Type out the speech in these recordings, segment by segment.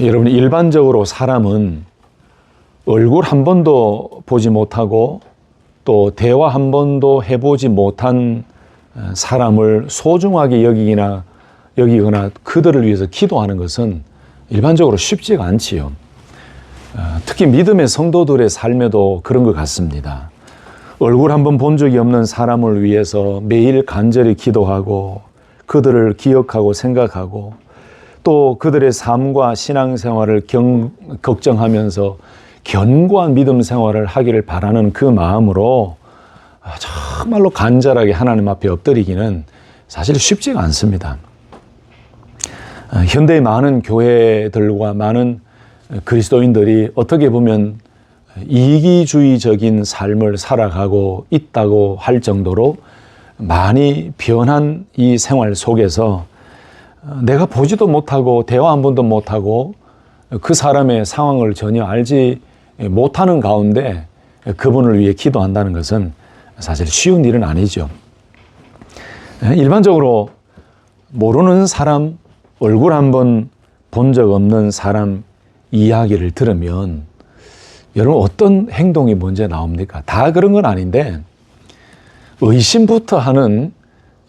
여러분, 일반적으로 사람은 얼굴 한 번도 보지 못하고 또 대화 한 번도 해보지 못한 사람을 소중하게 여기거나 그들을 위해서 기도하는 것은 일반적으로 쉽지가 않지요. 특히 믿음의 성도들의 삶에도 그런 것 같습니다. 얼굴 한 번 본 적이 없는 사람을 위해서 매일 간절히 기도하고 그들을 기억하고 생각하고 또 그들의 삶과 신앙생활을 걱정하면서 견고한 믿음 생활을 하기를 바라는 그 마음으로 정말로 간절하게 하나님 앞에 엎드리기는 사실 쉽지가 않습니다. 현대의 많은 교회들과 많은 그리스도인들이 어떻게 보면 이기주의적인 삶을 살아가고 있다고 할 정도로 많이 변한 이 생활 속에서 내가 보지도 못하고 대화 한 번도 못하고 그 사람의 상황을 전혀 알지 못하는 가운데 그분을 위해 기도한다는 것은 사실 쉬운 일은 아니죠. 일반적으로 모르는 사람, 얼굴 한 번 본 적 없는 사람 이야기를 들으면 여러분 어떤 행동이 먼저 나옵니까? 다 그런 건 아닌데 의심부터 하는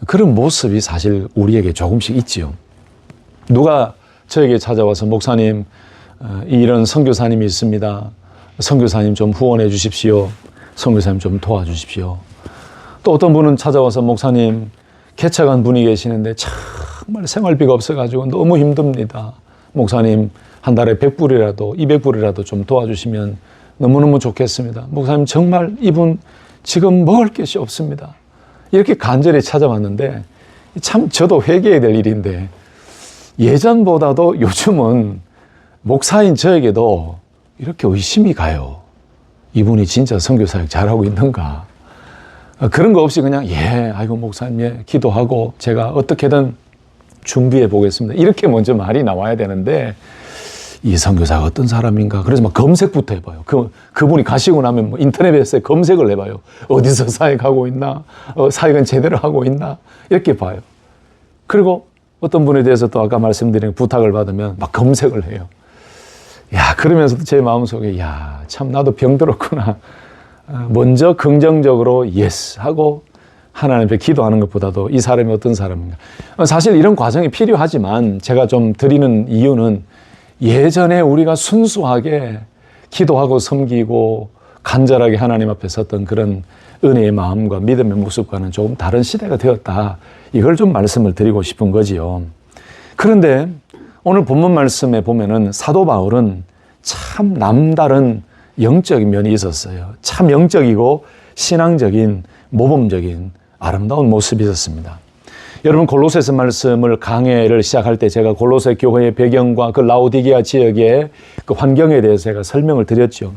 그런 모습이 사실 우리에게 조금씩 있지요. 누가 저에게 찾아와서 목사님, 이런 선교사님이 있습니다. 선교사님 좀 후원해 주십시오. 선교사님 좀 도와주십시오. 또 어떤 분은 찾아와서 목사님, 개척한 분이 계시는데 정말 생활비가 없어가지고 너무 힘듭니다. 목사님 한 달에 100불이라도 200불이라도 좀 도와주시면 너무너무 좋겠습니다. 목사님 정말 이분 지금 먹을 것이 없습니다. 이렇게 간절히 찾아왔는데 참 저도 회개해야 될 일인데 예전보다도 요즘은 목사인 저에게도 이렇게 의심이 가요. 이분이 진짜 선교사역 잘하고 있는가? 그런 거 없이 그냥 아이고 목사님 기도하고 제가 어떻게든 준비해 보겠습니다. 이렇게 먼저 말이 나와야 되는데 이 선교사가 어떤 사람인가? 그래서 막 검색부터 해봐요. 그분이 가시고 나면 뭐 인터넷에 검색을 해봐요. 어디서 사역하고 있나? 사역은 제대로 하고 있나? 이렇게 봐요. 그리고 어떤 분에 대해서 또 아까 말씀드린 부탁을 받으면 막 검색을 해요. 그러면서도 제 마음속에 참 나도 병들었구나. 먼저 긍정적으로 예스 하고 하나님 앞에 기도하는 것보다도 이 사람이 어떤 사람인가. 사실 이런 과정이 필요하지만 제가 좀 드리는 이유는 예전에 우리가 순수하게 기도하고 섬기고 간절하게 하나님 앞에 섰던 그런 은혜의 마음과 믿음의 모습과는 조금 다른 시대가 되었다. 이걸 좀 말씀을 드리고 싶은 거지요. 그런데 오늘 본문 말씀에 보면은 사도 바울은 참 남다른 영적인 면이 있었어요. 참 영적이고 신앙적인 모범적인 아름다운 모습이 있었습니다. 여러분 골로새서 말씀을 강해를 시작할 때 제가 골로새 교회의 배경과 그 라오디게아 지역의 그 환경에 대해서 제가 설명을 드렸죠.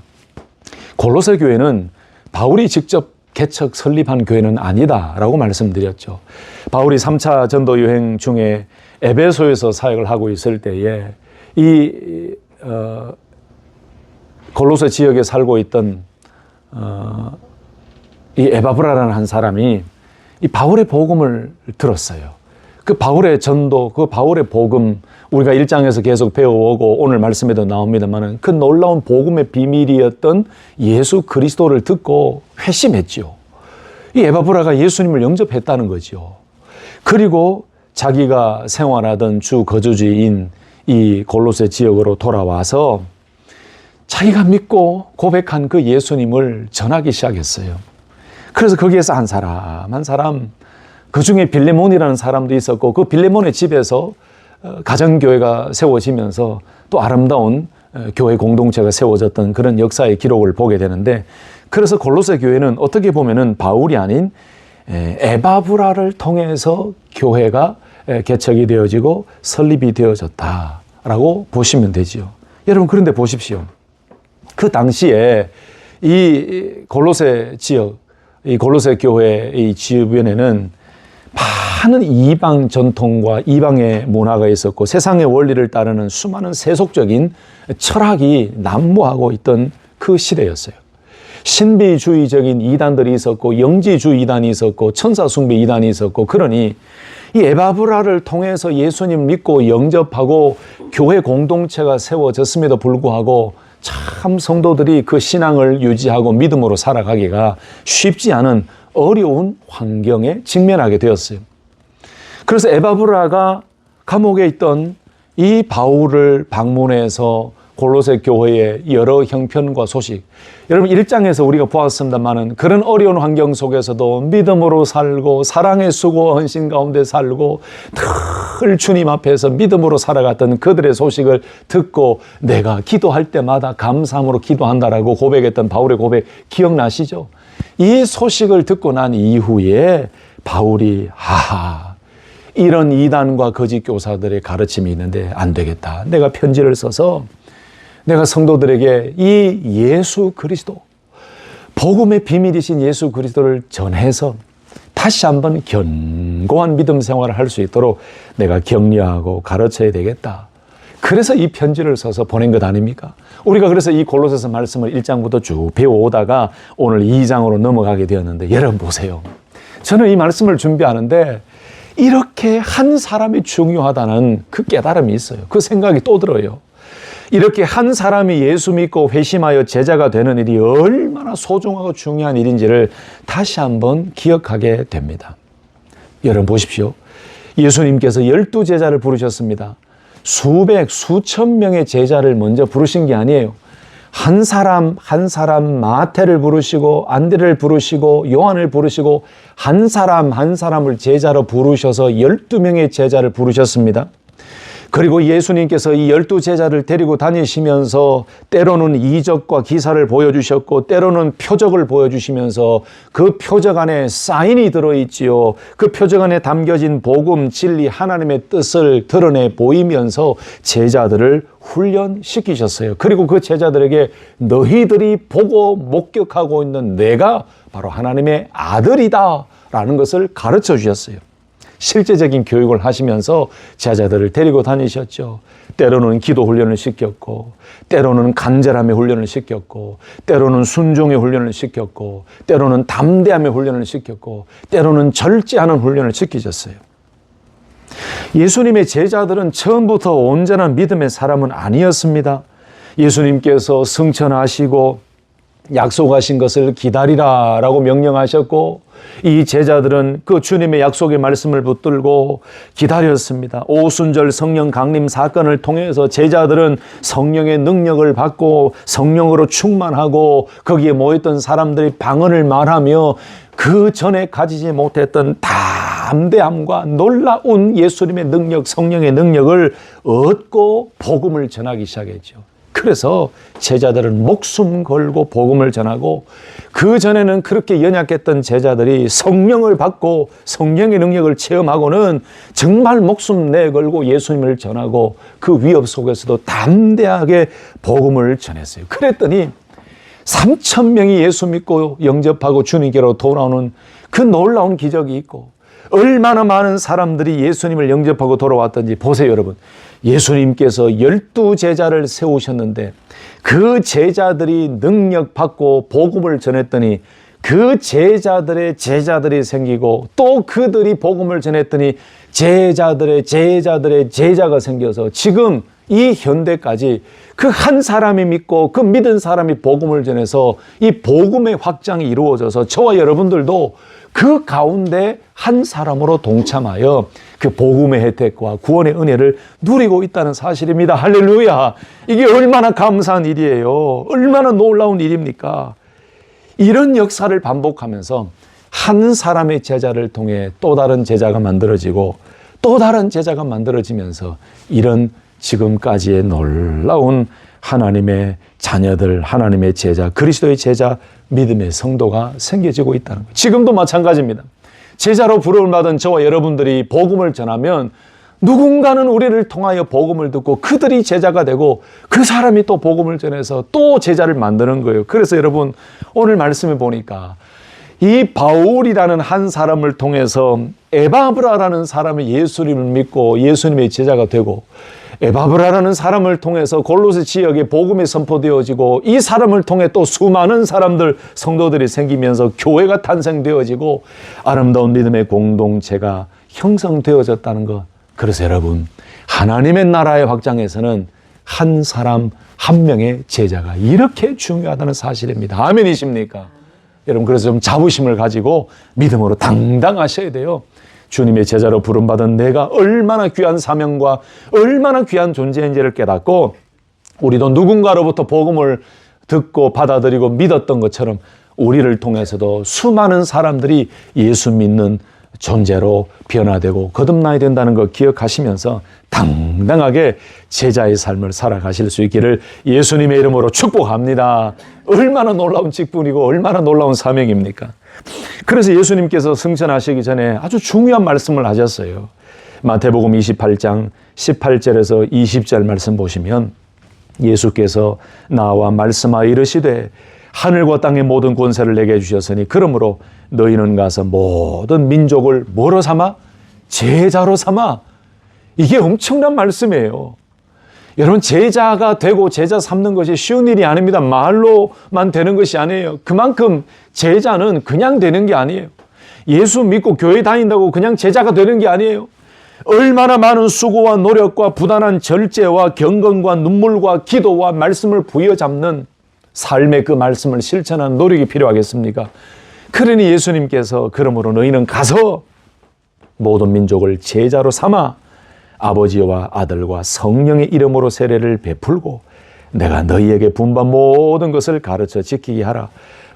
골로새 교회는 바울이 직접 개척 설립한 교회는 아니다라고 말씀드렸죠. 바울이 3차 전도 여행 중에 에베소에서 사역을 하고 있을 때에 이 골로새 지역에 살고 있던 이 에바브라라는 한 사람이 이 바울의 복음을 들었어요. 그 바울의 전도, 그 바울의 복음, 우리가 1장에서 계속 배워오고 오늘 말씀에도 나옵니다만 그 놀라운 복음의 비밀이었던 예수 그리스도를 듣고 회심했지요. 이 에바브라가 예수님을 영접했다는 거죠. 그리고 자기가 생활하던 주 거주지인 이 골로새 지역으로 돌아와서 자기가 믿고 고백한 그 예수님을 전하기 시작했어요. 그래서 거기에서 한 사람, 그 중에 빌레몬이라는 사람도 있었고 그 빌레몬의 집에서 가정교회가 세워지면서 또 아름다운 교회 공동체가 세워졌던 그런 역사의 기록을 보게 되는데 그래서 골로새 교회는 어떻게 보면은 바울이 아닌 에바브라를 통해서 교회가 개척이 되어지고 설립이 되어졌다라고 보시면 되지요. 여러분 그런데 보십시오. 그 당시에 이 골로새 지역, 이 골로새 교회의 주변에는 많은 이방 전통과 이방의 문화가 있었고 세상의 원리를 따르는 수많은 세속적인 철학이 난무하고 있던 그 시대였어요. 신비주의적인 이단들이 있었고 영지주의 이단이 있었고 천사숭배 이단이 있었고 그러니 이 에바브라를 통해서 예수님 믿고 영접하고 교회 공동체가 세워졌음에도 불구하고 참 성도들이 그 신앙을 유지하고 믿음으로 살아가기가 쉽지 않은 어려운 환경에 직면하게 되었어요. 그래서 에바브라가 감옥에 있던 이 바울을 방문해서 골로새 교회의 여러 형편과 소식, 여러분 1장에서 우리가 보았습니다마는 그런 어려운 환경 속에서도 믿음으로 살고 사랑의 수고와 헌신 가운데 살고 늘 주님 앞에서 믿음으로 살아갔던 그들의 소식을 듣고 내가 기도할 때마다 감사함으로 기도한다라고 고백했던 바울의 고백 기억나시죠? 이 소식을 듣고 난 이후에 바울이 이런 이단과 거짓 교사들의 가르침이 있는데 안 되겠다. 내가 편지를 써서 내가 성도들에게 이 예수 그리스도, 복음의 비밀이신 예수 그리스도를 전해서 다시 한번 견고한 믿음 생활을 할 수 있도록 내가 격려하고 가르쳐야 되겠다. 그래서 이 편지를 써서 보낸 것 아닙니까? 우리가 그래서 이 골로새서 말씀을 1장부터 쭉 배워오다가 오늘 2장으로 넘어가게 되었는데 여러분 보세요. 저는 이 말씀을 준비하는데 이렇게 한 사람이 중요하다는 그 깨달음이 있어요. 그 생각이 또 들어요. 이렇게 한 사람이 예수 믿고 회심하여 제자가 되는 일이 얼마나 소중하고 중요한 일인지를 다시 한번 기억하게 됩니다. 여러분 보십시오. 예수님께서 12제자를 부르셨습니다. 수백, 수천 명의 제자를 먼저 부르신 게 아니에요. 한 사람 한 사람 마태를 부르시고 안드레를 부르시고 요한을 부르시고 한 사람 한 사람을 제자로 부르셔서 12명의 제자를 부르셨습니다. 그리고 예수님께서 이 12제자를 데리고 다니시면서 때로는 이적과 기사를 보여주셨고 때로는 표적을 보여주시면서 그 표적 안에 사인이 들어있지요. 그 표적 안에 담겨진 복음, 진리, 하나님의 뜻을 드러내 보이면서 제자들을 훈련시키셨어요. 그리고 그 제자들에게 너희들이 보고 목격하고 있는 내가 바로 하나님의 아들이다 라는 것을 가르쳐 주셨어요. 실제적인 교육을 하시면서 제자들을 데리고 다니셨죠. 때로는 기도 훈련을 시켰고 때로는 간절함의 훈련을 시켰고 때로는 순종의 훈련을 시켰고 때로는 담대함의 훈련을 시켰고 때로는 절제하는 훈련을 시키셨어요. 예수님의 제자들은 처음부터 온전한 믿음의 사람은 아니었습니다. 예수님께서 승천하시고 약속하신 것을 기다리라 라고 명령하셨고 이 제자들은 그 주님의 약속의 말씀을 붙들고 기다렸습니다. 오순절 성령 강림 사건을 통해서 제자들은 성령의 능력을 받고 성령으로 충만하고 거기에 모였던 사람들이 방언을 말하며 그 전에 가지지 못했던 담대함과 놀라운 예수님의 능력, 성령의 능력을 얻고 복음을 전하기 시작했죠. 그래서 제자들은 목숨 걸고 복음을 전하고 그 전에는 그렇게 연약했던 제자들이 성령을 받고 성령의 능력을 체험하고는 정말 목숨 내걸고 예수님을 전하고 그 위협 속에서도 담대하게 복음을 전했어요. 그랬더니 3,000명이 예수 믿고 영접하고 주님께로 돌아오는 그 놀라운 기적이 있고 얼마나 많은 사람들이 예수님을 영접하고 돌아왔던지 보세요, 여러분. 예수님께서 12제자를 세우셨는데 그 제자들이 능력받고 복음을 전했더니 그 제자들이 생기고 또 그들이 복음을 전했더니 제자들의 제자가 생겨서 지금 이 현대까지 그 한 사람이 믿고 그 믿은 사람이 복음을 전해서 이 복음의 확장이 이루어져서 저와 여러분들도 그 가운데 한 사람으로 동참하여 그 복음의 혜택과 구원의 은혜를 누리고 있다는 사실입니다. 할렐루야! 이게 얼마나 감사한 일이에요. 얼마나 놀라운 일입니까? 이런 역사를 반복하면서 한 사람의 제자를 통해 또 다른 제자가 만들어지고 또 다른 제자가 만들어지면서 이런 지금까지의 놀라운 하나님의 자녀들, 하나님의 제자, 그리스도의 제자, 믿음의 성도가 생겨지고 있다는 거예요. 지금도 마찬가지입니다. 제자로 부름을 받은 저와 여러분들이 복음을 전하면 누군가는 우리를 통하여 복음을 듣고 그들이 제자가 되고 그 사람이 또 복음을 전해서 또 제자를 만드는 거예요. 그래서 여러분 오늘 말씀을 보니까 이 바울이라는 한 사람을 통해서 에바브라라는 사람이 예수님을 믿고 예수님의 제자가 되고 에바브라라는 사람을 통해서 골로새 지역에 복음이 선포되어지고 이 사람을 통해 또 수많은 사람들, 성도들이 생기면서 교회가 탄생되어지고 아름다운 믿음의 공동체가 형성되어졌다는 것. 그래서 여러분, 하나님의 나라의 확장에서는 한 사람 한 명의 제자가 이렇게 중요하다는 사실입니다. 아멘이십니까? 여러분, 그래서 좀 자부심을 가지고 믿음으로 당당하셔야 돼요. 주님의 제자로 부름받은 내가 얼마나 귀한 사명과 얼마나 귀한 존재인지를 깨닫고 우리도 누군가로부터 복음을 듣고 받아들이고 믿었던 것처럼 우리를 통해서도 수많은 사람들이 예수 믿는 존재로 변화되고 거듭나야 된다는 걸 기억하시면서 당당하게 제자의 삶을 살아가실 수 있기를 예수님의 이름으로 축복합니다. 얼마나 놀라운 직분이고 얼마나 놀라운 사명입니까? 그래서 예수님께서 승천하시기 전에 아주 중요한 말씀을 하셨어요. 마태복음 28장 18절에서 20절 말씀 보시면 예수께서 나와 말씀하여 이르시되 하늘과 땅의 모든 권세를 내게 주셨으니 그러므로 너희는 가서 모든 민족을 뭐로 삼아? 제자로 삼아. 이게 엄청난 말씀이에요. 여러분, 제자가 되고 제자 삼는 것이 쉬운 일이 아닙니다. 말로만 되는 것이 아니에요. 그만큼 제자는 그냥 되는 게 아니에요. 예수 믿고 교회 다닌다고 그냥 제자가 되는 게 아니에요. 얼마나 많은 수고와 노력과 부단한 절제와 경건과 눈물과 기도와 말씀을 부여잡는 삶의 그 말씀을 실천하는 노력이 필요하겠습니까? 그러니 예수님께서 그러므로 너희는 가서 모든 민족을 제자로 삼아 아버지와 아들과 성령의 이름으로 세례를 베풀고 내가 너희에게 분반 모든 것을 가르쳐 지키게 하라.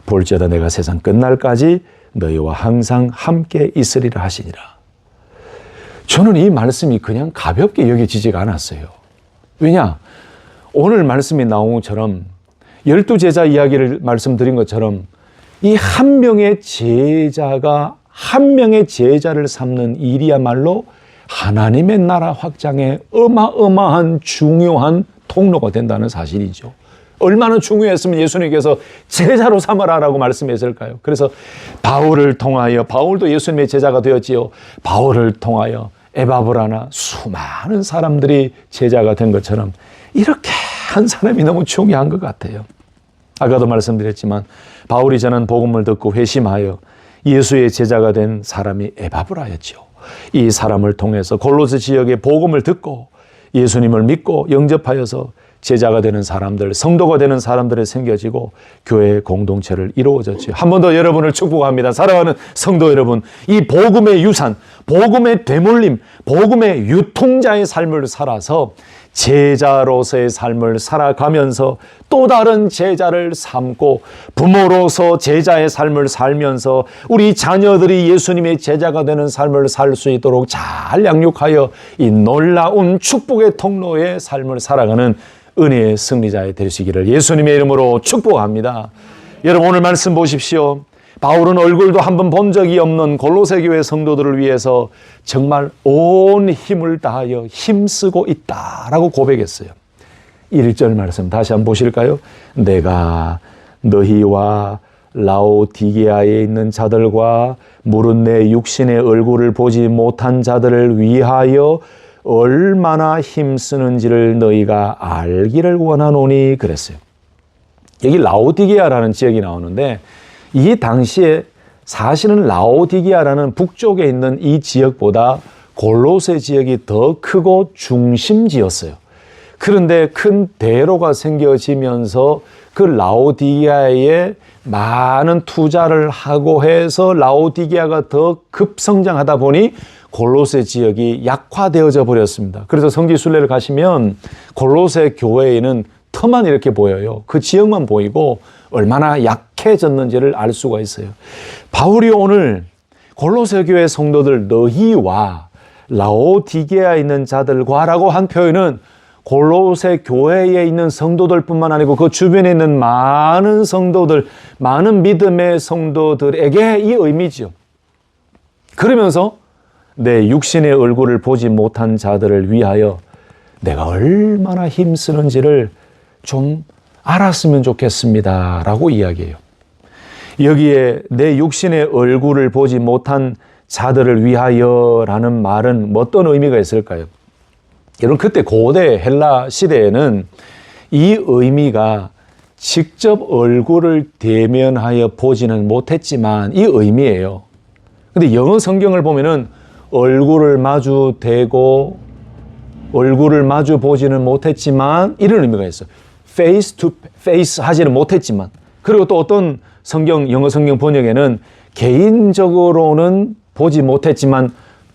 볼지어다 내가 세상 끝날까지 너희와 항상 함께 있으리라 하시니라. 저는 이 말씀이 그냥 가볍게 여겨지지가 않았어요. 왜냐? 오늘 말씀이 나온 것처럼 12제자 이야기를 말씀드린 것처럼 이 한 명의 제자가 한 명의 제자를 삼는 일이야말로 하나님의 나라 확장에 어마어마한 중요한 통로가 된다는 사실이죠. 얼마나 중요했으면 예수님께서 제자로 삼아라라고 말씀했을까요? 그래서 바울을 통하여, 바울도 예수님의 제자가 되었지요. 바울을 통하여 에바브라나 수많은 사람들이 제자가 된 것처럼 이렇게 한 사람이 너무 중요한 것 같아요. 아까도 말씀드렸지만 바울이 전한 복음을 듣고 회심하여 예수의 제자가 된 사람이 에바브라였죠. 이 사람을 통해서 골로새 지역의 복음을 듣고 예수님을 믿고 영접하여서 제자가 되는 사람들, 성도가 되는 사람들이 생겨지고 교회 공동체를 이루어졌죠. 한 번 더 여러분을 축복합니다. 사랑하는 성도 여러분, 이 복음의 유산, 복음의 되물림, 복음의 유통자의 삶을 살아서 제자로서의 삶을 살아가면서 또 다른 제자를 삼고 부모로서 제자의 삶을 살면서 우리 자녀들이 예수님의 제자가 되는 삶을 살 수 있도록 잘 양육하여 이 놀라운 축복의 통로의 삶을 살아가는 은혜의 승리자에 되시기를 예수님의 이름으로 축복합니다. 여러분, 오늘 말씀 보십시오. 바울은 얼굴도 한번 본 적이 없는 골로새 교회 성도들을 위해서 정말 온 힘을 다하여 힘쓰고 있다라고 고백했어요. 1절 말씀 다시 한번 보실까요? 내가 너희와 라오디게아에 있는 자들과 무릇 내 육신의 얼굴을 보지 못한 자들을 위하여 얼마나 힘쓰는지를 너희가 알기를 원하노니 그랬어요. 여기 라오디게아라는 지역이 나오는데 이 당시에 사실은 라오디게아라는 북쪽에 있는 이 지역보다 골로새 지역이 더 크고 중심지였어요. 그런데 큰 대로가 생겨지면서 그 라오디게아에 많은 투자를 하고 해서 라오디게아가 더 급성장하다 보니 골로새 지역이 약화되어져 버렸습니다. 그래서 성지순례를 가시면 골로새 교회에는 터만 이렇게 보여요. 그 지역만 보이고 얼마나 약해졌는지를 알 수가 있어요. 바울이 오늘 골로새 교회 성도들 너희와 라오디게아에 있는 자들과라고 한 표현은 골로새 교회에 있는 성도들뿐만 아니고 그 주변에 있는 많은 성도들, 많은 믿음의 성도들에게 이 의미죠. 그러면서 내 육신의 얼굴을 보지 못한 자들을 위하여 내가 얼마나 힘쓰는지를 좀 알았으면 좋겠습니다 라고 이야기해요. 여기에 내 육신의 얼굴을 보지 못한 자들을 위하여 라는 말은 어떤 의미가 있을까요? 여러분, 그때 고대 헬라 시대에는 이 의미가 직접 얼굴을 대면하여 보지는 못했지만 이 의미예요. 근데 영어 성경을 보면은 얼굴을 마주 대고 얼굴을 마주 보지는 못했지만 이런 의미가 있어요. face to face 하지는 못했지만. 그리고 또 어떤 영어 성경 번역에는 개인적으로는 보지 못했지만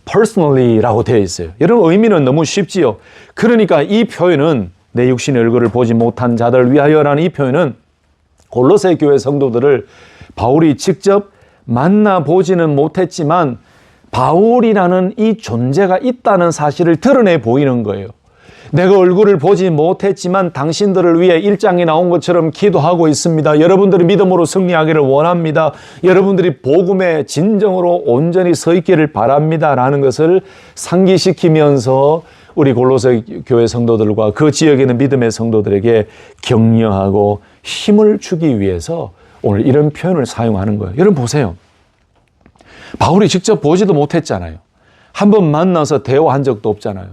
personally라고 되어 있어요. 여러분 의미는 너무 쉽지요. 그러니까 이 표현은 내 육신의 얼굴을 보지 못한 자들 위하여라는 이 표현은 골로새 교회 성도들을 바울이 직접 만나보지는 못했지만 바울이라는 이 존재가 있다는 사실을 드러내 보이는 거예요. 내가 얼굴을 보지 못했지만 당신들을 위해 1장에 나온 것처럼 기도하고 있습니다. 여러분들이 믿음으로 승리하기를 원합니다. 여러분들이 복음에 진정으로 온전히 서 있기를 바랍니다. 라는 것을 상기시키면서 우리 골로새 교회 성도들과 그 지역에 있는 믿음의 성도들에게 격려하고 힘을 주기 위해서 오늘 이런 표현을 사용하는 거예요. 여러분 보세요. 바울이 직접 보지도 못했잖아요. 한번 만나서 대화한 적도 없잖아요.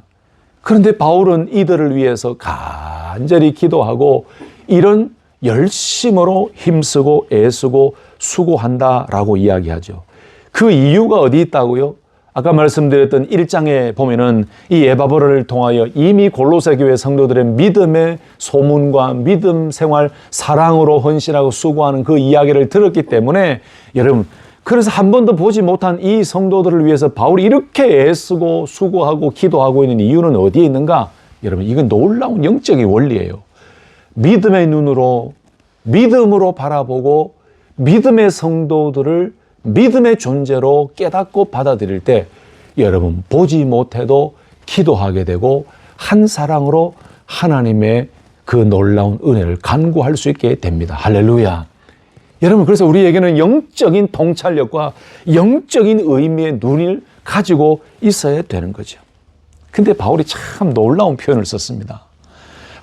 그런데 바울은 이들을 위해서 간절히 기도하고 이런 열심으로 힘쓰고 애쓰고 수고한다라고 이야기하죠. 그 이유가 어디 있다고요? 아까 말씀드렸던 1장에 보면은 이 에바브라를 통하여 이미 골로새 교회 성도들의 믿음의 소문과 믿음 생활, 사랑으로 헌신하고 수고하는 그 이야기를 들었기 때문에 여러분, 그래서 한 번도 보지 못한 이 성도들을 위해서 바울이 이렇게 애쓰고 수고하고 기도하고 있는 이유는 어디에 있는가? 여러분, 이건 놀라운 영적인 원리예요. 믿음의 눈으로, 믿음으로 바라보고 믿음의 성도들을 믿음의 존재로 깨닫고 받아들일 때 여러분 보지 못해도 기도하게 되고 한 사랑으로 하나님의 그 놀라운 은혜를 간구할 수 있게 됩니다. 할렐루야. 여러분 그래서 우리에게는 영적인 통찰력과 영적인 의미의 눈을 가지고 있어야 되는 거죠. 근데 바울이 참 놀라운 표현을 썼습니다.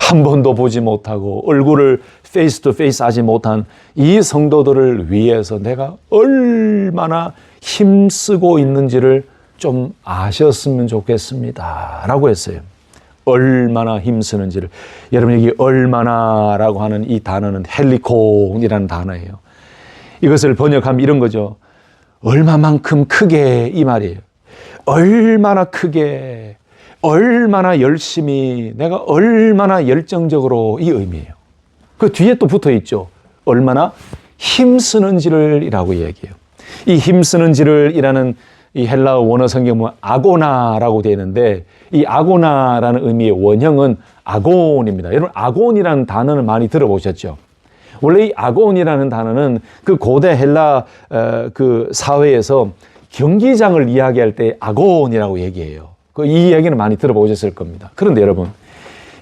한 번도 보지 못하고 얼굴을 페이스 투 페이스 하지 못한 이 성도들을 위해서 내가 얼마나 힘쓰고 있는지를 좀 아셨으면 좋겠습니다. 라고 했어요. 얼마나 힘쓰는지를. 여러분 여기 얼마나라고 하는 이 단어는 헬리콘이라는 단어예요. 이것을 번역하면 이런 거죠. 얼마만큼 크게 이 말이에요. 얼마나 크게, 얼마나 열심히, 내가 얼마나 열정적으로 이 의미예요. 그 뒤에 또 붙어 있죠. 얼마나 힘쓰는지를 이라고 얘기해요. 이 힘쓰는지를 이라는 이 헬라어 원어 성경은 아고나라고 되어 있는데 이 아고나라는 의미의 원형은 아곤입니다. 여러분 아곤이라는 단어는 많이 들어보셨죠? 원래 이 아곤이라는 단어는 그 고대 헬라 그 사회에서 경기장을 이야기할 때 아곤이라고 얘기해요. 이 얘기는 많이 들어보셨을 겁니다. 그런데 여러분,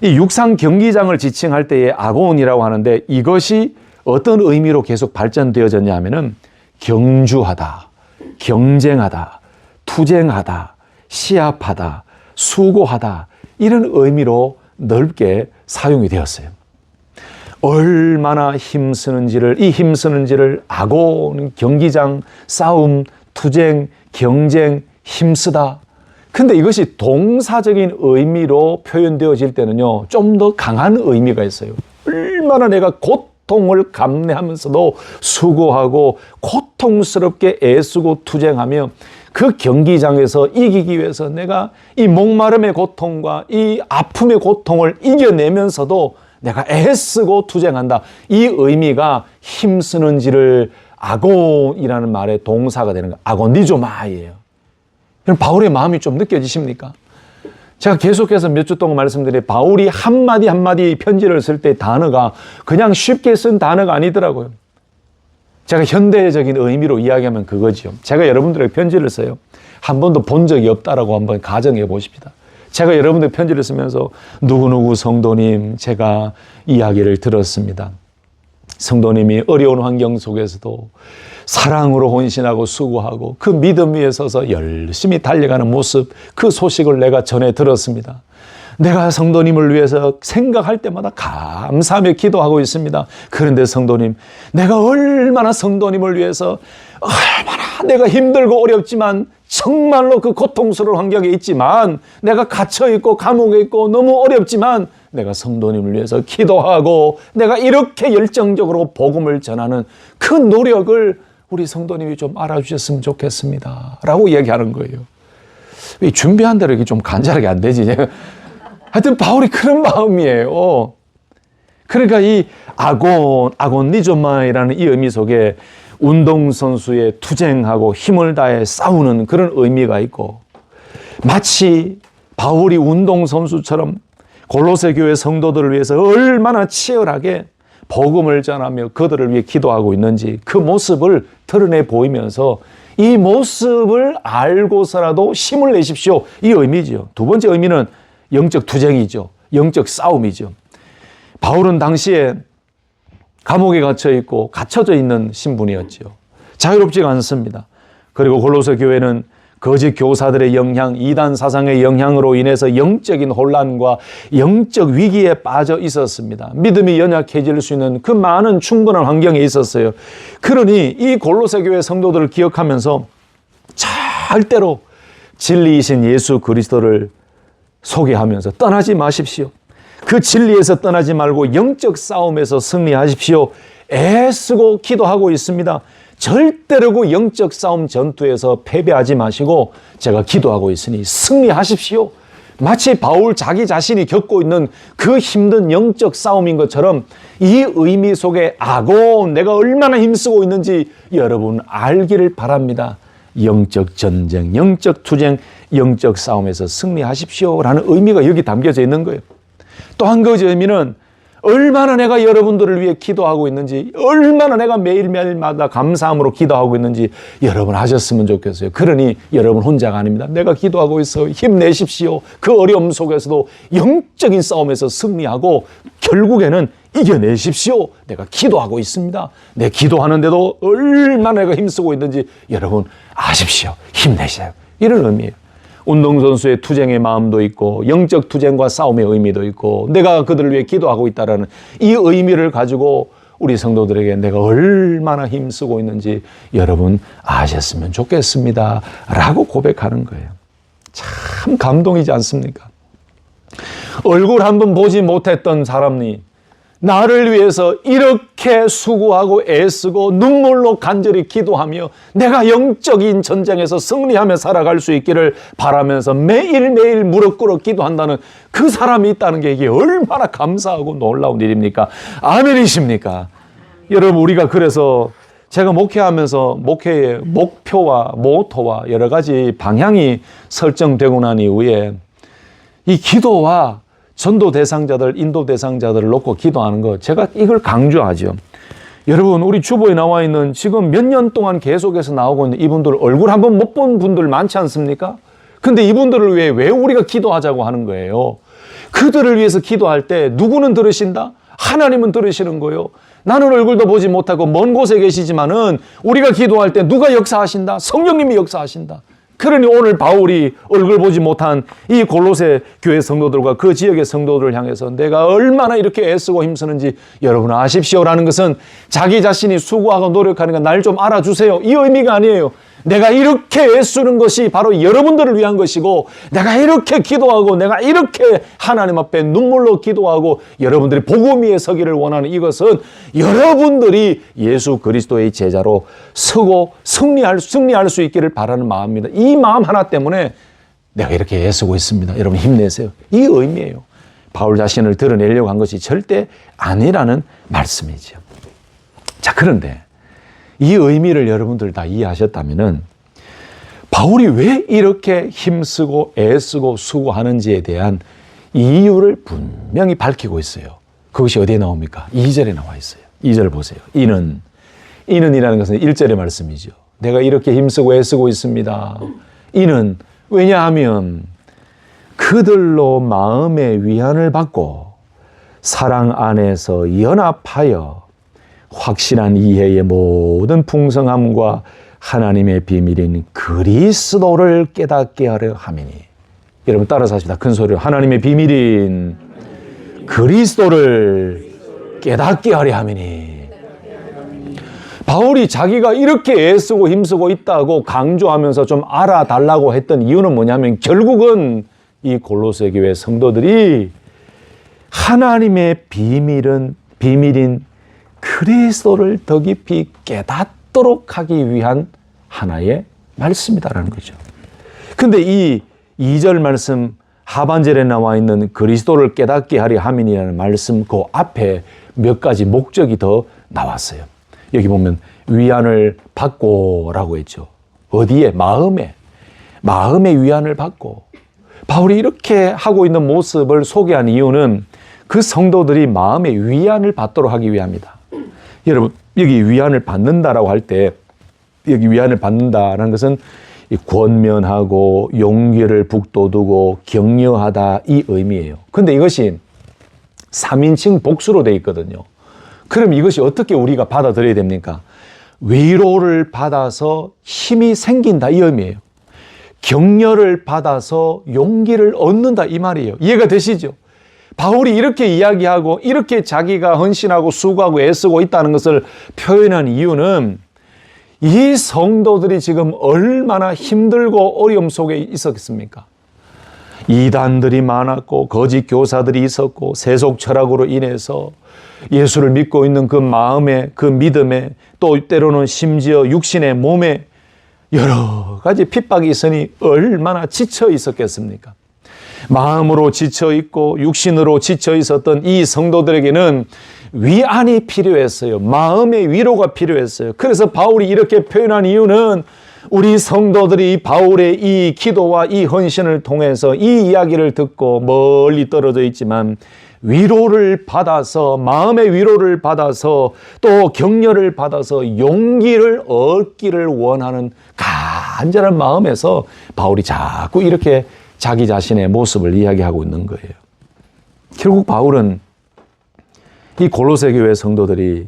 이 육상 경기장을 지칭할 때의 아곤이라고 하는데 이것이 어떤 의미로 계속 발전되어졌냐 하면은 경주하다, 경쟁하다, 투쟁하다, 시합하다, 수고하다 이런 의미로 넓게 사용이 되었어요. 얼마나 힘쓰는지를, 이 힘쓰는지를 아곤, 경기장, 싸움, 투쟁, 경쟁, 힘쓰다. 근데 이것이 동사적인 의미로 표현되어질 때는요, 좀 더 강한 의미가 있어요. 얼마나 내가 고통을 감내하면서도 수고하고 고통스럽게 애쓰고 투쟁하며 그 경기장에서 이기기 위해서 내가 이 목마름의 고통과 이 아픔의 고통을 이겨내면서도 내가 애쓰고 투쟁한다. 이 의미가 힘쓰는지를 아곤이라는 말의 동사가 되는 거예요. 아고니조마이에요. 바울의 마음이 좀 느껴지십니까? 제가 계속해서 몇 주 동안 말씀드린 바울이 한마디 한마디 편지를 쓸 때 단어가 그냥 쉽게 쓴 단어가 아니더라고요. 제가 현대적인 의미로 이야기하면 그거지요. 제가 여러분들에게 편지를 써요. 한 번도 본 적이 없다라고 한번 가정해 보십시다. 제가 여러분들에게 편지를 쓰면서 누구누구 성도님 제가 이야기를 들었습니다. 성도님이 어려운 환경 속에서도 사랑으로 헌신하고 수고하고 그 믿음 위에 서서 열심히 달려가는 모습, 그 소식을 내가 전해 들었습니다. 내가 성도님을 위해서 생각할 때마다 감사하며 기도하고 있습니다. 그런데 성도님, 내가 얼마나 성도님을 위해서 얼마나 내가 힘들고 어렵지만 정말로 그 고통스러운 환경에 있지만 내가 갇혀있고 감옥에 있고 너무 어렵지만 내가 성도님을 위해서 기도하고 내가 이렇게 열정적으로 복음을 전하는 그 노력을 우리 성도님이 좀 알아주셨으면 좋겠습니다. 라고 얘기하는 거예요. 왜 준비한 대로 이렇게 좀 간절하게 안 되지? 하여튼 바울이 그런 마음이에요. 그러니까 이 아곤니조마이라는 이 의미 속에 운동선수의 투쟁하고 힘을 다해 싸우는 그런 의미가 있고, 마치 바울이 운동선수처럼 골로새 교회 성도들을 위해서 얼마나 치열하게 복음을 전하며 그들을 위해 기도하고 있는지 그 모습을 드러내 보이면서 이 모습을 알고서라도 힘을 내십시오, 이 의미죠. 두 번째 의미는 영적 투쟁이죠. 영적 싸움이죠. 바울은 당시에 감옥에 갇혀 있고 갇혀져 있는 신분이었죠. 자유롭지가 않습니다. 그리고 골로새 교회는 거짓 교사들의 영향, 이단 사상의 영향으로 인해서 영적인 혼란과 영적 위기에 빠져 있었습니다. 믿음이 연약해질 수 있는 그 많은 충분한 환경에 있었어요. 그러니 이 골로새 교회 성도들을 기억하면서 절대로 진리이신 예수 그리스도를 소개하면서 떠나지 마십시오. 그 진리에서 떠나지 말고 영적 싸움에서 승리하십시오. 애쓰고 기도하고 있습니다. 절대로 그 영적 싸움 전투에서 패배하지 마시고 제가 기도하고 있으니 승리하십시오. 마치 바울 자기 자신이 겪고 있는 그 힘든 영적 싸움인 것처럼 이 의미 속에 내가 얼마나 힘쓰고 있는지 여러분 알기를 바랍니다. 영적 전쟁, 영적 투쟁, 영적 싸움에서 승리하십시오라는 의미가 여기 담겨져 있는 거예요. 또 한 가지 의미는 얼마나 내가 여러분들을 위해 기도하고 있는지, 얼마나 내가 매일매일마다 감사함으로 기도하고 있는지 여러분 아셨으면 좋겠어요. 그러니 여러분 혼자가 아닙니다. 내가 기도하고 있어. 힘내십시오. 그 어려움 속에서도 영적인 싸움에서 승리하고 결국에는 이겨내십시오. 내가 기도하고 있습니다. 내 기도하는데도 얼마나 내가 힘쓰고 있는지 여러분 아십시오. 힘내세요. 이런 의미예요. 운동선수의 투쟁의 마음도 있고 영적 투쟁과 싸움의 의미도 있고 내가 그들을 위해 기도하고 있다는 이 의미를 가지고 우리 성도들에게 내가 얼마나 힘쓰고 있는지 여러분 아셨으면 좋겠습니다 라고 고백하는 거예요. 참 감동이지 않습니까? 얼굴 한번 보지 못했던 사람이 나를 위해서 이렇게 수고하고 애쓰고 눈물로 간절히 기도하며 내가 영적인 전쟁에서 승리하며 살아갈 수 있기를 바라면서 매일매일 무릎 꿇어 기도한다는 그 사람이 있다는 게 이게 얼마나 감사하고 놀라운 일입니까? 아멘이십니까? 여러분, 우리가 그래서 제가 목회하면서 목회의 목표와 모토와 여러 가지 방향이 설정되고 난 이후에 이 기도와 전도 대상자들, 인도 대상자들을 놓고 기도하는 것, 제가 이걸 강조하죠. 여러분, 우리 주보에 나와 있는 지금 몇 년 동안 계속해서 나오고 있는 이분들 얼굴 한번 못 본 분들 많지 않습니까? 근데 이분들을 위해 왜 우리가 기도하자고 하는 거예요? 그들을 위해서 기도할 때 누구는 들으신다? 하나님은 들으시는 거예요. 나는 얼굴도 보지 못하고 먼 곳에 계시지만은 우리가 기도할 때 누가 역사하신다? 성령님이 역사하신다. 그러니 오늘 바울이 얼굴 보지 못한 이 골로새 교회 성도들과 그 지역의 성도들을 향해서 내가 얼마나 이렇게 애쓰고 힘쓰는지 여러분 아십시오라는 것은 자기 자신이 수고하고 노력하는 거 날 좀 알아주세요, 이 의미가 아니에요. 내가 이렇게 애쓰는 것이 바로 여러분들을 위한 것이고 내가 이렇게 기도하고 내가 이렇게 하나님 앞에 눈물로 기도하고 여러분들이 복음 위에 서기를 원하는 이것은 여러분들이 예수 그리스도의 제자로 서고 승리할 수 있기를 바라는 마음입니다. 이 마음 하나 때문에 내가 이렇게 애쓰고 있습니다. 여러분 힘내세요. 이 의미예요. 바울 자신을 드러내려고 한 것이 절대 아니라는 말씀이죠. 자, 그런데 이 의미를 여러분들 다 이해하셨다면은 바울이 왜 이렇게 힘쓰고 애쓰고 수고하는지에 대한 이유를 분명히 밝히고 있어요. 그것이 어디에 나옵니까? 2절에 나와 있어요. 2절 보세요. 이는이라는 것은 1절의 말씀이죠. 내가 이렇게 힘쓰고 애쓰고 있습니다. 이는 왜냐하면 그들로 마음의 위안을 받고 사랑 안에서 연합하여 확실한 이해의 모든 풍성함과 하나님의 비밀인 그리스도를 깨닫게 하려 함이니. 여러분 따라서 하십시다. 큰 소리로. 하나님의 비밀인 그리스도를 깨닫게 하려 함이니. 바울이 자기가 이렇게 애쓰고 힘쓰고 있다고 강조하면서 좀 알아달라고 했던 이유는 뭐냐면 결국은 이 골로새 교회 성도들이 하나님의 비밀인 그리스도를 더 깊이 깨닫도록 하기 위한 하나의 말씀이다라는 거죠. 근데 이 2절 말씀 하반절에 나와 있는 그리스도를 깨닫게 하려 함이라는 말씀 그 앞에 몇 가지 목적이 더 나왔어요. 여기 보면 위안을 받고라고 했죠. 어디에? 마음에 위안을 받고. 바울이 이렇게 하고 있는 모습을 소개한 이유는 그 성도들이 마음의 위안을 받도록 하기 위함이다. 여러분, 여기 위안을 받는다라고 할 때, 여기 위안을 받는다라는 것은 권면하고 용기를 북돋우고 격려하다 이 의미예요. 근데 이것이 3인칭 복수로 되어 있거든요. 그럼 이것이 어떻게 우리가 받아들여야 됩니까? 위로를 받아서 힘이 생긴다 이 의미예요. 격려를 받아서 용기를 얻는다 이 말이에요. 이해가 되시죠? 바울이 이렇게 이야기하고 이렇게 자기가 헌신하고 수고하고 애쓰고 있다는 것을 표현한 이유는 이 성도들이 지금 얼마나 힘들고 어려움 속에 있었겠습니까? 이단들이 많았고 거짓 교사들이 있었고 세속 철학으로 인해서 예수를 믿고 있는 그 마음에 그 믿음에 또 때로는 심지어 육신의 몸에 여러 가지 핍박이 있으니 얼마나 지쳐 있었겠습니까? 마음으로 지쳐 있고 육신으로 지쳐 있었던 이 성도들에게는 위안이 필요했어요. 마음의 위로가 필요했어요. 그래서 바울이 이렇게 표현한 이유는 우리 성도들이 바울의 이 기도와 이 헌신을 통해서 이 이야기를 듣고 멀리 떨어져 있지만 위로를 받아서 마음의 위로를 받아서 또 격려를 받아서 용기를 얻기를 원하는 간절한 마음에서 바울이 자꾸 이렇게 자기 자신의 모습을 이야기하고 있는 거예요. 결국 바울은 이 골로새 교회 성도들이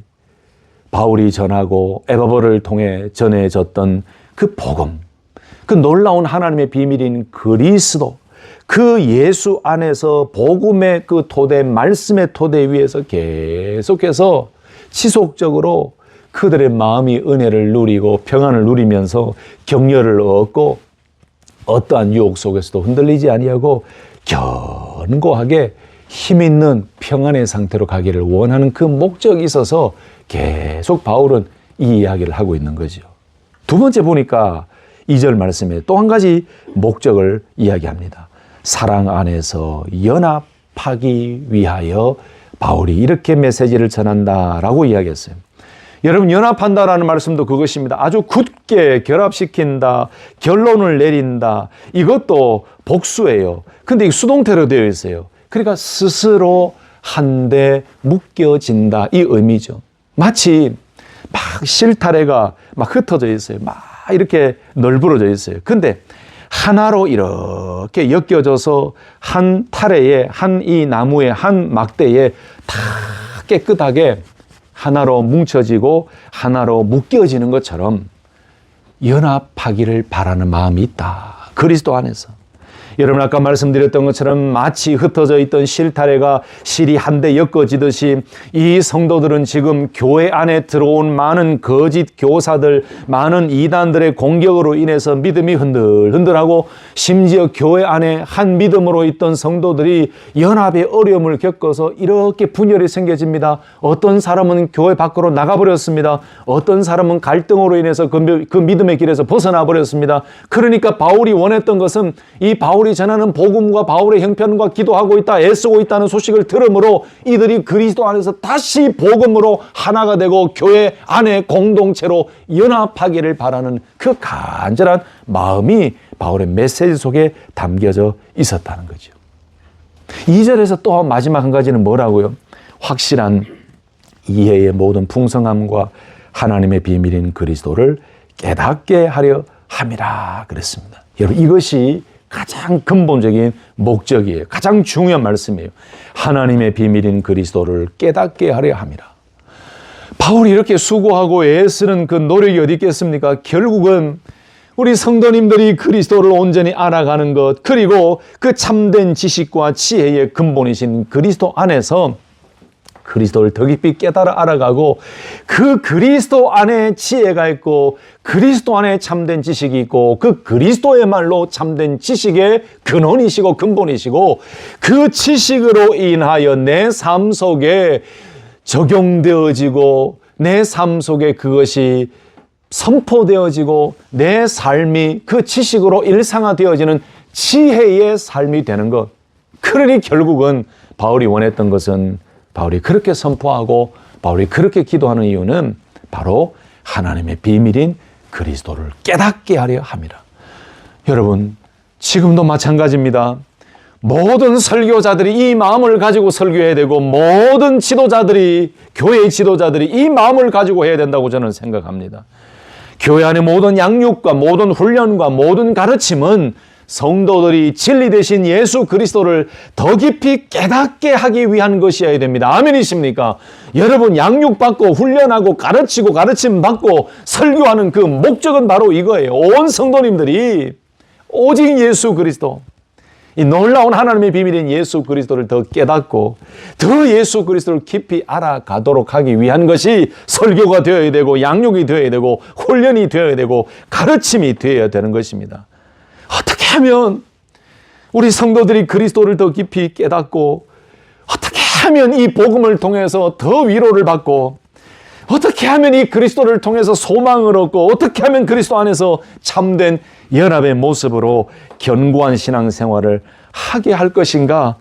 바울이 전하고 에바버를 통해 전해졌던 그 복음, 그 놀라운 하나님의 비밀인 그리스도, 그 예수 안에서 복음의 그 토대, 말씀의 토대 위에서 계속해서 지속적으로 그들의 마음이 은혜를 누리고 평안을 누리면서 격려를 얻고 어떠한 유혹 속에서도 흔들리지 아니하고 견고하게 힘있는 평안의 상태로 가기를 원하는 그 목적이 있어서 계속 바울은 이 이야기를 하고 있는 거죠. 두 번째 보니까 2절 말씀에 또 한 가지 목적을 이야기합니다. 사랑 안에서 연합하기 위하여 바울이 이렇게 메시지를 전한다라고 이야기했어요. 여러분, 연합한다라는 말씀도 그것입니다. 아주 굳게 결합시킨다, 결론을 내린다. 이것도 복수예요. 근데 이 수동태로 되어 있어요. 그러니까 스스로 한데 묶여진다 이 의미죠. 마치 막 실타래가 막 흩어져 있어요. 막 이렇게 널브러져 있어요. 근데 하나로 이렇게 엮여져서 한 타래에, 한 이 나무의 한 막대에 다 깨끗하게 하나로 뭉쳐지고 하나로 묶여지는 것처럼 연합하기를 바라는 마음이 있다. 그리스도 안에서. 여러분, 아까 말씀드렸던 것처럼 마치 흩어져 있던 실타래가 실이 한데 엮어지듯이 이 성도들은 지금 교회 안에 들어온 많은 거짓 교사들, 많은 이단들의 공격으로 인해서 믿음이 흔들흔들하고 심지어 교회 안에 한 믿음으로 있던 성도들이 연합의 어려움을 겪어서 이렇게 분열이 생겨집니다. 어떤 사람은 교회 밖으로 나가버렸습니다. 어떤 사람은 갈등으로 인해서 그 믿음의 길에서 벗어나 버렸습니다. 그러니까 바울이 원했던 것은 이 바울이 전하는 복음과 바울의 형편과 기도하고 있다, 애쓰고 있다는 소식을 들으므로 이들이 그리스도 안에서 다시 복음으로 하나가 되고 교회 안에 공동체로 연합하기를 바라는 그 간절한 마음이 바울의 메시지 속에 담겨져 있었다는 거죠. 2절에서 또 마지막 한 가지는 뭐라고요? 확실한 이해의 모든 풍성함과 하나님의 비밀인 그리스도를 깨닫게 하려 함이라 그랬습니다. 여러분, 이것이 가장 근본적인 목적이에요. 가장 중요한 말씀이에요. 하나님의 비밀인 그리스도를 깨닫게 하려 함이라. 바울이 이렇게 수고하고 애쓰는 그 노력이 어디 있겠습니까? 결국은 우리 성도님들이 그리스도를 온전히 알아가는 것, 그리고 그 참된 지식과 지혜의 근본이신 그리스도 안에서 그리스도를 더 깊이 깨달아 알아가고 그 그리스도 안에 지혜가 있고 그리스도 안에 참된 지식이 있고 그 그리스도의 말로 참된 지식의 근원이시고 근본이시고 그 지식으로 인하여 내 삶 속에 적용되어지고 내 삶 속에 그것이 선포되어지고 내 삶이 그 지식으로 일상화되어지는 지혜의 삶이 되는 것. 그러니 결국은 바울이 원했던 것은, 바울이 그렇게 선포하고 바울이 그렇게 기도하는 이유는 바로 하나님의 비밀인 그리스도를 깨닫게 하려 함이라. 여러분, 지금도 마찬가지입니다. 모든 설교자들이 이 마음을 가지고 설교해야 되고, 모든 지도자들이, 교회의 지도자들이 이 마음을 가지고 해야 된다고 저는 생각합니다. 교회 안의 모든 양육과 모든 훈련과 모든 가르침은 성도들이 진리 되신 예수 그리스도를 더 깊이 깨닫게 하기 위한 것이어야 됩니다. 아멘이십니까? 여러분, 양육받고 훈련하고 가르치고 가르침받고 설교하는 그 목적은 바로 이거예요. 온 성도님들이 오직 예수 그리스도, 이 놀라운 하나님의 비밀인 예수 그리스도를 더 깨닫고 더 예수 그리스도를 깊이 알아가도록 하기 위한 것이 설교가 되어야 되고, 양육이 되어야 되고, 훈련이 되어야 되고, 가르침이 되어야 되는 것입니다. 어떻게 하면 우리 성도들이 그리스도를 더 깊이 깨닫고, 어떻게 하면 이 복음을 통해서 더 위로를 받고, 어떻게 하면 이 그리스도를 통해서 소망을 얻고, 어떻게 하면 그리스도 안에서 참된 연합의 모습으로 견고한 신앙생활을 하게 할 것인가?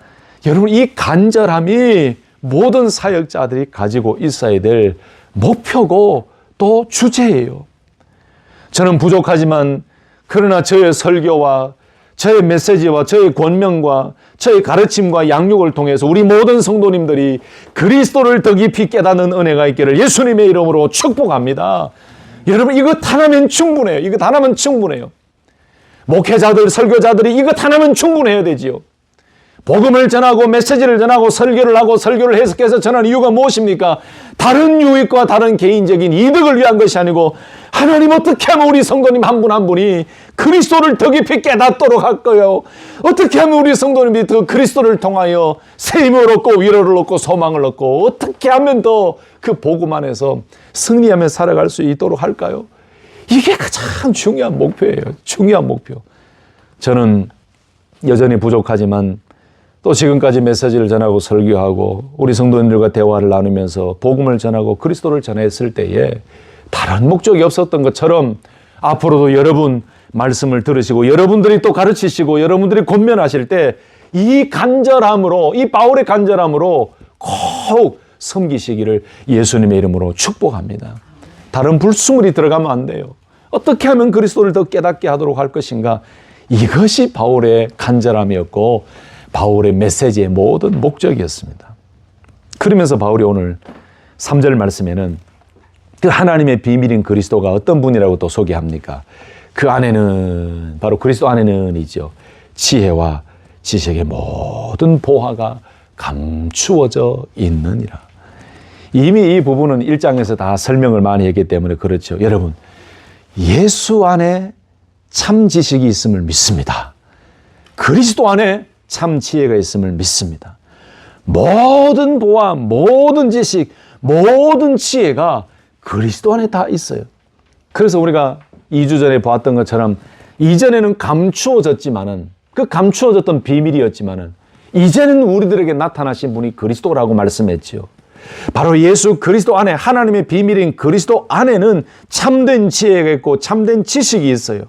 여러분, 이 간절함이 모든 사역자들이 가지고 있어야 될 목표고 또 주제예요. 저는 부족하지만 그러나 저의 설교와 저의 메시지와 저의 권면과 저의 가르침과 양육을 통해서 우리 모든 성도님들이 그리스도를 더 깊이 깨닫는 은혜가 있기를 예수님의 이름으로 축복합니다. 여러분, 이것 하나면 충분해요. 이것 하나면 충분해요. 목회자들, 설교자들이 이것 하나면 충분해야 되지요. 복음을 전하고 메시지를 전하고 설교를 하고 설교를 해석해서 전하는 이유가 무엇입니까? 다른 유익과 다른 개인적인 이득을 위한 것이 아니고, 하나님 어떻게 하면 우리 성도님 한 분 한 분이 그리스도를 더 깊이 깨닫도록 할까요? 어떻게 하면 우리 성도님들이 더 그리스도를 통하여 세임을 얻고 위로를 얻고 소망을 얻고, 어떻게 하면 더 그 복음 안에서 승리하며 살아갈 수 있도록 할까요? 이게 가장 중요한 목표예요. 중요한 목표. 저는 여전히 부족하지만 또 지금까지 메시지를 전하고 설교하고 우리 성도님들과 대화를 나누면서 복음을 전하고 그리스도를 전했을 때에 다른 목적이 없었던 것처럼 앞으로도 여러분 말씀을 들으시고 여러분들이 또 가르치시고 여러분들이 권면하실 때 이 간절함으로, 이 바울의 간절함으로 꼭 섬기시기를 예수님의 이름으로 축복합니다. 다른 불순물이 들어가면 안 돼요. 어떻게 하면 그리스도를 더 깨닫게 하도록 할 것인가? 이것이 바울의 간절함이었고 바울의 메시지의 모든 목적이었습니다. 그러면서 바울이 오늘 3절 말씀에는 그 하나님의 비밀인 그리스도가 어떤 분이라고 또 소개합니까? 그 안에는, 바로 그리스도 안에는 있죠, 지혜와 지식의 모든 보화가 감추어져 있느니라. 이미 이 부분은 1장에서 다 설명을 많이 했기 때문에 그렇죠. 여러분, 예수 안에 참 지식이 있음을 믿습니다. 그리스도 안에 참 지혜가 있음을 믿습니다. 모든 보화, 모든 지식, 모든 지혜가 그리스도 안에 다 있어요. 그래서 우리가 2주 전에 보았던 것처럼 이전에는 감추어졌지만은, 그 감추어졌던 비밀이었지만은 이제는 우리들에게 나타나신 분이 그리스도라고 말씀했지요. 바로 예수 그리스도 안에, 하나님의 비밀인 그리스도 안에는 참된 지혜가 있고 참된 지식이 있어요.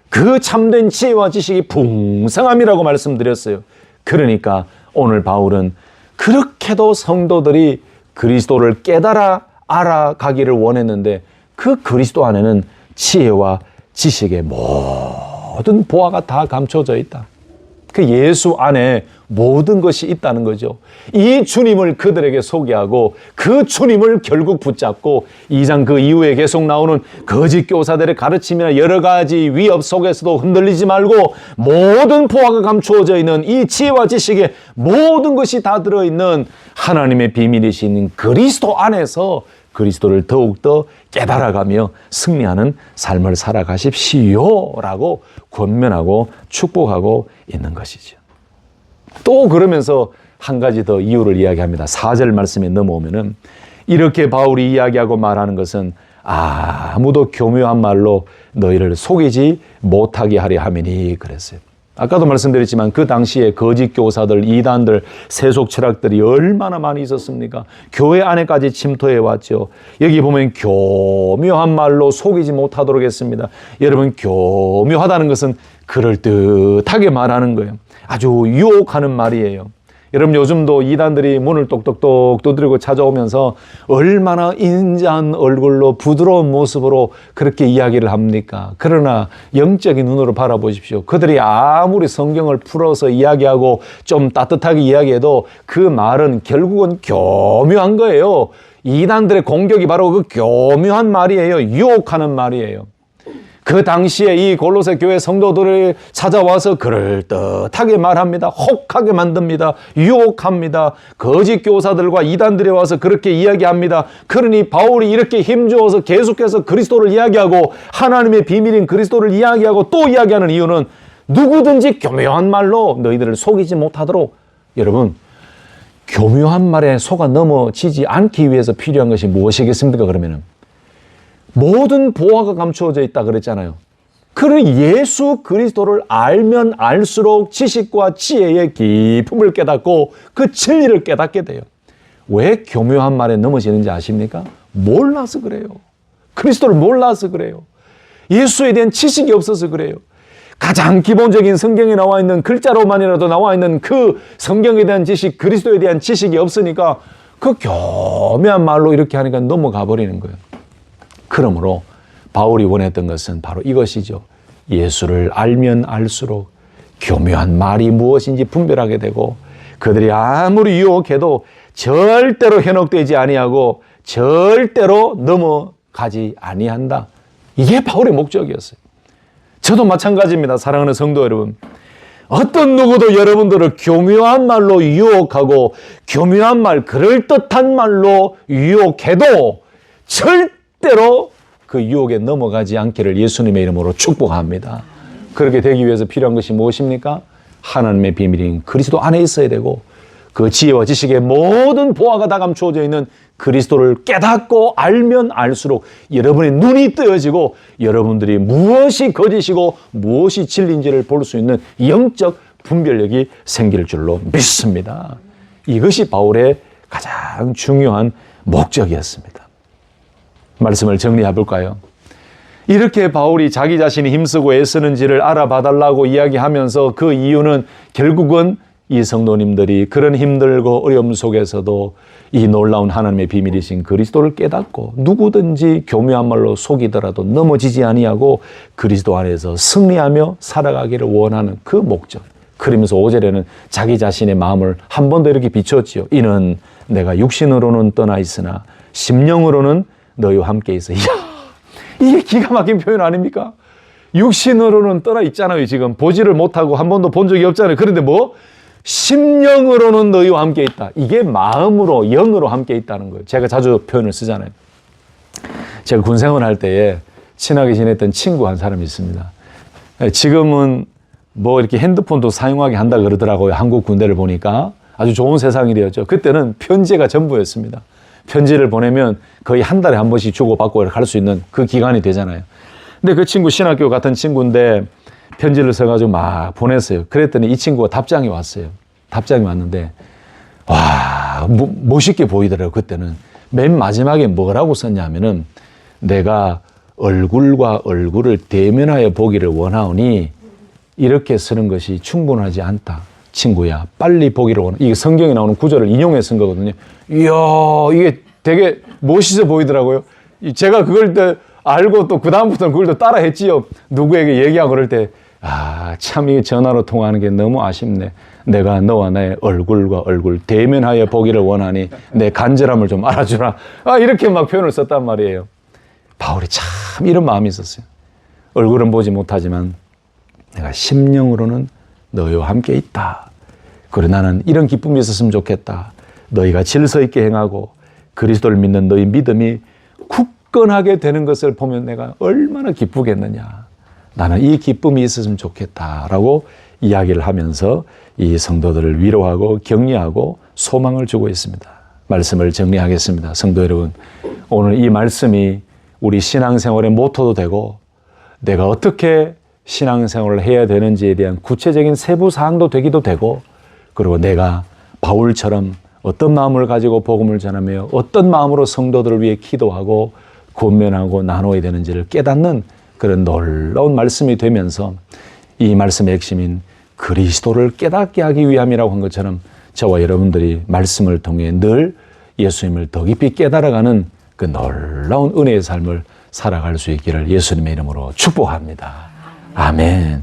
그 참된 지혜와 지식이 풍성함이라고 말씀드렸어요. 그러니까 오늘 바울은 그렇게도 성도들이 그리스도를 깨달아 알아가기를 원했는데 그 그리스도 안에는 지혜와 지식의 모든 보화가 다 감춰져 있다. 그 예수 안에 모든 것이 있다는 거죠. 이 주님을 그들에게 소개하고 그 주님을 결국 붙잡고 2장 그 이후에 계속 나오는 거짓 교사들의 가르침이나 여러 가지 위협 속에서도 흔들리지 말고 모든 보화가 감추어져 있는 이 지혜와 지식의 모든 것이 다 들어있는 하나님의 비밀이신 그리스도 안에서 그리스도를 더욱더 깨달아가며 승리하는 삶을 살아가십시오라고 권면하고 축복하고 있는 것이죠. 또 그러면서 한 가지 더 이유를 이야기합니다. 4절 말씀에 넘어오면은 이렇게 바울이 이야기하고 말하는 것은 아무도 교묘한 말로 너희를 속이지 못하게 하려 함이니 그랬어요. 아까도 말씀드렸지만 그 당시에 거짓 교사들, 이단들, 세속 철학들이 얼마나 많이 있었습니까? 교회 안에까지 침투해 왔죠. 여기 보면 교묘한 말로 속이지 못하도록 했습니다. 여러분, 교묘하다는 것은 그럴듯하게 말하는 거예요. 아주 유혹하는 말이에요. 여러분, 요즘도 이단들이 문을 똑똑똑 두드리고 찾아오면서 얼마나 인자한 얼굴로 부드러운 모습으로 그렇게 이야기를 합니까? 그러나 영적인 눈으로 바라보십시오. 그들이 아무리 성경을 풀어서 이야기하고 좀 따뜻하게 이야기해도 그 말은 결국은 교묘한 거예요. 이단들의 공격이 바로 그 교묘한 말이에요. 유혹하는 말이에요. 그 당시에 이 골로새 교회 성도들을 찾아와서 그럴듯하게 말합니다. 혹하게 만듭니다. 유혹합니다. 거짓 교사들과 이단들이 와서 그렇게 이야기합니다. 그러니 바울이 이렇게 힘주어서 계속해서 그리스도를 이야기하고 하나님의 비밀인 그리스도를 이야기하고 또 이야기하는 이유는 누구든지 교묘한 말로 너희들을 속이지 못하도록, 여러분, 교묘한 말에 속아 넘어지지 않기 위해서 필요한 것이 무엇이겠습니까? 그러면은 모든 보화가 감추어져 있다 그랬잖아요. 그런 예수 그리스도를 알면 알수록 지식과 지혜의 깊음을 깨닫고 그 진리를 깨닫게 돼요. 왜 교묘한 말에 넘어지는지 아십니까? 몰라서 그래요. 그리스도를 몰라서 그래요. 예수에 대한 지식이 없어서 그래요. 가장 기본적인 성경에 나와 있는 글자로만이라도 나와 있는 그 성경에 대한 지식, 그리스도에 대한 지식이 없으니까 그 교묘한 말로 이렇게 하니까 넘어가 버리는 거예요. 그러므로 바울이 원했던 것은 바로 이것이죠. 예수를 알면 알수록 교묘한 말이 무엇인지 분별하게 되고 그들이 아무리 유혹해도 절대로 현혹되지 아니하고 절대로 넘어가지 아니한다. 이게 바울의 목적이었어요. 저도 마찬가지입니다. 사랑하는 성도 여러분. 어떤 누구도 여러분들을 교묘한 말로 유혹하고 교묘한 말, 그럴듯한 말로 유혹해도 절대로 그 유혹에 넘어가지 않기를 예수님의 이름으로 축복합니다. 그렇게 되기 위해서 필요한 것이 무엇입니까? 하나님의 비밀인 그리스도 안에 있어야 되고 그 지혜와 지식의 모든 보화가 다 감추어져 있는 그리스도를 깨닫고 알면 알수록 여러분의 눈이 뜨여지고 여러분들이 무엇이 거짓이고 무엇이 진리인지를 볼 수 있는 영적 분별력이 생길 줄로 믿습니다. 이것이 바울의 가장 중요한 목적이었습니다. 말씀을 정리해 볼까요? 이렇게 바울이 자기 자신이 힘쓰고 애쓰는지를 알아봐달라고 이야기하면서 그 이유는 결국은 이 성도님들이 그런 힘들고 어려움 속에서도 이 놀라운 하나님의 비밀이신 그리스도를 깨닫고 누구든지 교묘한 말로 속이더라도 넘어지지 아니하고 그리스도 안에서 승리하며 살아가기를 원하는 그 목적. 그러면서 5절에는 자기 자신의 마음을 한 번 더 이렇게 비췄지요. 이는 내가 육신으로는 떠나 있으나 심령으로는 너희와 함께 있어. 이야, 이게 기가 막힌 표현 아닙니까? 육신으로는 떠나 있잖아요. 지금 보지를 못하고 한 번도 본 적이 없잖아요. 그런데 뭐? 심령으로는 너희와 함께 있다. 이게 마음으로, 영으로 함께 있다는 거예요. 제가 자주 표현을 쓰잖아요. 제가 군생활 할 때에 친하게 지냈던 친구 한 사람이 있습니다. 지금은 뭐 이렇게 핸드폰도 사용하게 한다 그러더라고요. 한국 군대를 보니까 아주 좋은 세상이 되었죠. 그때는 편지가 전부였습니다. 편지를 보내면 거의 한 달에 한 번씩 주고받고 이렇게 할 수 있는 그 기간이 되잖아요. 근데 그 친구 신학교 같은 친구인데 편지를 써가지고 막 보냈어요. 그랬더니 이 친구가 답장이 왔어요. 답장이 왔는데 와, 멋있게 보이더라고요. 그때는 맨 마지막에 뭐라고 썼냐면은 내가 얼굴과 얼굴을 대면하여 보기를 원하오니 이렇게 쓰는 것이 충분하지 않다. 친구야, 빨리 보기를 원해. 이게 성경에 나오는 구절을 인용해 쓴 거거든요. 이야, 이게 되게 멋있어 보이더라고요. 제가 그걸 또 알고 또 그다음부터는 그걸 또 따라 했지요. 누구에게 얘기하고 그럴 때, 참 이 전화로 통화하는 게 너무 아쉽네. 내가 너와 나의 얼굴과 얼굴 대면하여 보기를 원하니 내 간절함을 좀 알아주라. 이렇게 막 표현을 썼단 말이에요. 바울이 참 이런 마음이 있었어요. 얼굴은 보지 못하지만 내가 심령으로는 너희와 함께 있다. 그래 나는 이런 기쁨이 있었으면 좋겠다. 너희가 질서 있게 행하고 그리스도를 믿는 너희 믿음이 굳건하게 되는 것을 보면 내가 얼마나 기쁘겠느냐. 나는 이 기쁨이 있었으면 좋겠다라고 이야기를 하면서 이 성도들을 위로하고 격려하고 소망을 주고 있습니다. 말씀을 정리하겠습니다. 성도 여러분, 오늘 이 말씀이 우리 신앙생활의 모토도 되고 내가 어떻게 신앙생활을 해야 되는지에 대한 구체적인 세부 사항도 되기도 되고, 그리고 내가 바울처럼 어떤 마음을 가지고 복음을 전하며 어떤 마음으로 성도들을 위해 기도하고 권면하고 나눠야 되는지를 깨닫는 그런 놀라운 말씀이 되면서, 이 말씀의 핵심인 그리스도를 깨닫게 하기 위함이라고 한 것처럼 저와 여러분들이 말씀을 통해 늘 예수님을 더 깊이 깨달아가는 그 놀라운 은혜의 삶을 살아갈 수 있기를 예수님의 이름으로 축복합니다. 아멘.